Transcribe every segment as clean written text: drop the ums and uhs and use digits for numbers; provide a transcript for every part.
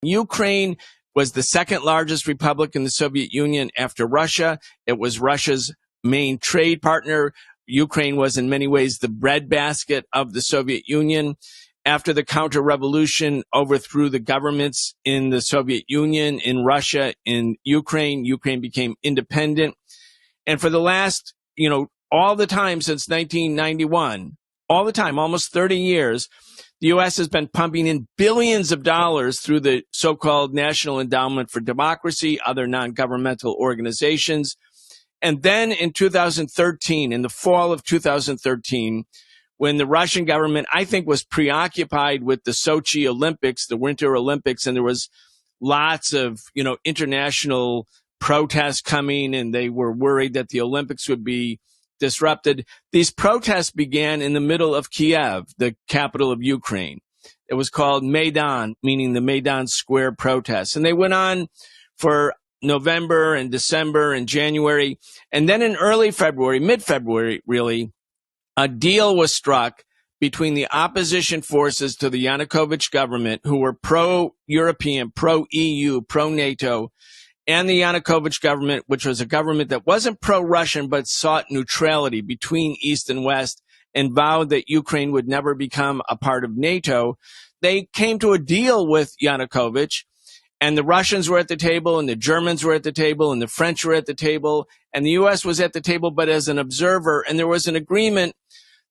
Ukraine was the second largest republic in the Soviet Union after Russia. It was Russia's main trade partner. Ukraine was in many ways the breadbasket of the Soviet Union. After the counter-revolution overthrew the governments in the Soviet Union, in Russia, in Ukraine, Ukraine became independent. And for the last, all the time since 1991, all the time, almost 30 years, the U.S. has been pumping in billions of dollars through the so-called National Endowment for Democracy, other non-governmental organizations. And then in 2013, in the fall of 2013, when the Russian government, I think, was preoccupied with the Sochi Olympics, the Winter Olympics, and there was lots of, international protests coming, and they were worried that the Olympics would be disrupted. These protests began in the middle of Kiev, the capital of Ukraine. It was called Maidan, meaning the Maidan Square protests. And they went on for November and December and January. And then in early February, mid-February, really, a deal was struck between the opposition forces to the Yanukovych government, who were pro-European, pro-EU, pro-NATO, and the Yanukovych government, which was a government that wasn't pro-Russian but sought neutrality between East and West and vowed that Ukraine would never become a part of NATO. They came to a deal with Yanukovych, and the Russians were at the table, and the Germans were at the table, and the French were at the table, and the U.S. was at the table but as an observer. And there was an agreement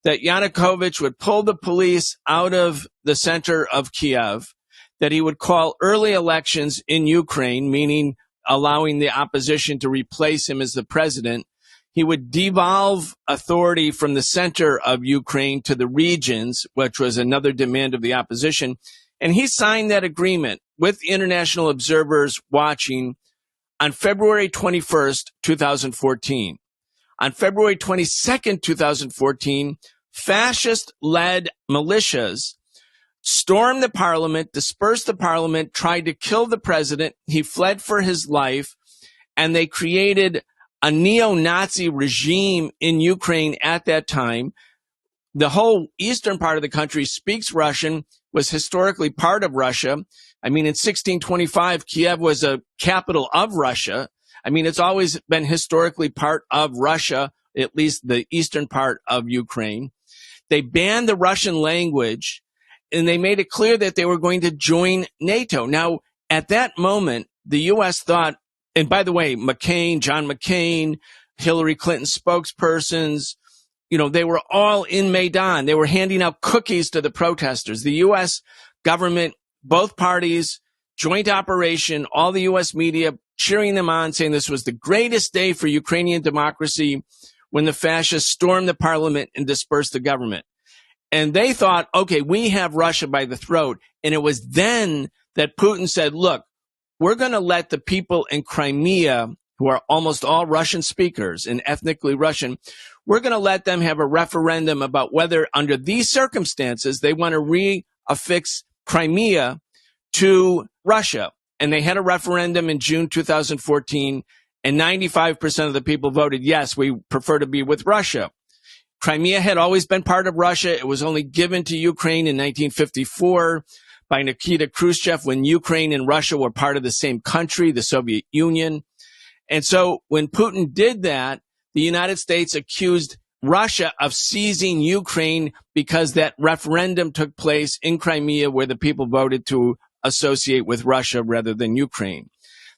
that Yanukovych would pull the police out of the center of Kiev, that he would call early elections in Ukraine, meaning allowing the opposition to replace him as the president. He would devolve authority from the center of Ukraine to the regions, which was another demand of the opposition. And he signed that agreement with international observers watching on February 21st, 2014. On February 22nd, 2014, fascist-led militias stormed the parliament, dispersed the parliament, tried to kill the president. He fled for his life, and they created a neo-Nazi regime in Ukraine at that time. The whole eastern part of the country speaks Russian, was historically part of Russia. I mean, in 1625, Kiev was a capital of Russia. I mean, it's always been historically part of Russia, at least the eastern part of Ukraine. They banned the Russian language, and they made it clear that they were going to join NATO. Now, at that moment, the U.S. thought, and by the way, John McCain, Hillary Clinton spokespersons, they were all in Maidan. They were handing out cookies to the protesters. The U.S. government, both parties, joint operation, all the U.S. media cheering them on, saying this was the greatest day for Ukrainian democracy when the fascists stormed the parliament and dispersed the government. And they thought, okay, we have Russia by the throat. And it was then that Putin said, look, we're going to let the people in Crimea, who are almost all Russian speakers and ethnically Russian, we're going to let them have a referendum about whether under these circumstances they want to reaffix Crimea to Russia. And they had a referendum in June 2014, and 95% of the people voted yes, we prefer to be with Russia. Crimea had always been part of Russia. It was only given to Ukraine in 1954 by Nikita Khrushchev when Ukraine and Russia were part of the same country, the Soviet Union. And so when Putin did that, the United States accused Russia of seizing Ukraine because that referendum took place in Crimea where the people voted to associate with Russia rather than Ukraine.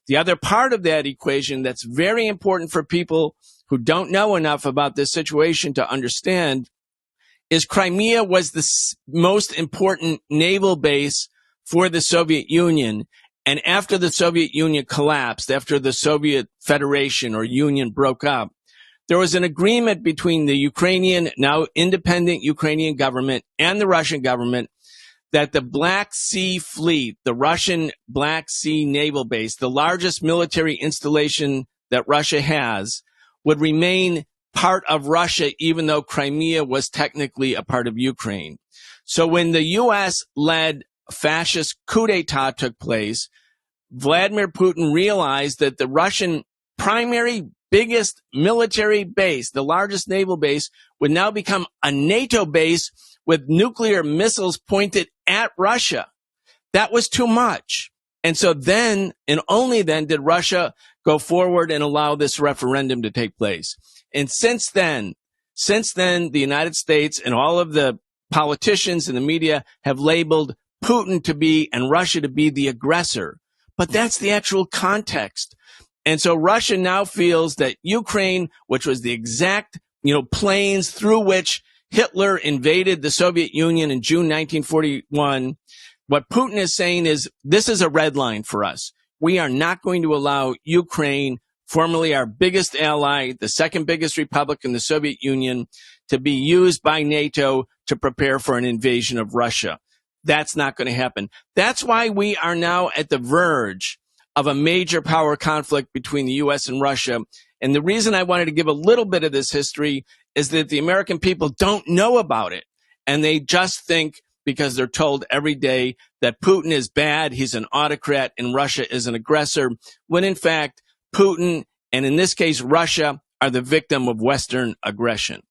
The other part of that equation that's very important for people who don't know enough about this situation to understand is Crimea was the most important naval base for the Soviet Union. And after the Soviet Union collapsed, after the Soviet Federation or Union broke up, there was an agreement between the Ukrainian, now independent Ukrainian government and the Russian government that the Black Sea Fleet, the Russian Black Sea Naval Base, the largest military installation that Russia has, would remain part of Russia, even though Crimea was technically a part of Ukraine. So when the U.S.-led fascist coup d'etat took place, Vladimir Putin realized that the Russian primary biggest military base, the largest naval base, would now become a NATO base with nuclear missiles pointed at Russia. That was too much. And so then, and only then, did Russia go forward and allow this referendum to take place. And since then, the United States and all of the politicians and the media have labeled Putin to be and Russia to be the aggressor. But that's the actual context. And so Russia now feels that Ukraine, which was the exact, planes through which Hitler invaded the Soviet Union in June 1941, what Putin is saying is, this is a red line for us. We are not going to allow Ukraine, formerly our biggest ally, the second biggest republic in the Soviet Union, to be used by NATO to prepare for an invasion of Russia. That's not going to happen. That's why we are now at the verge of a major power conflict between the U.S. and Russia. And the reason I wanted to give a little bit of this history is that the American people don't know about it. And they just think, because they're told every day, that Putin is bad, he's an autocrat, and Russia is an aggressor, when in fact, Putin, and in this case, Russia, are the victim of Western aggression.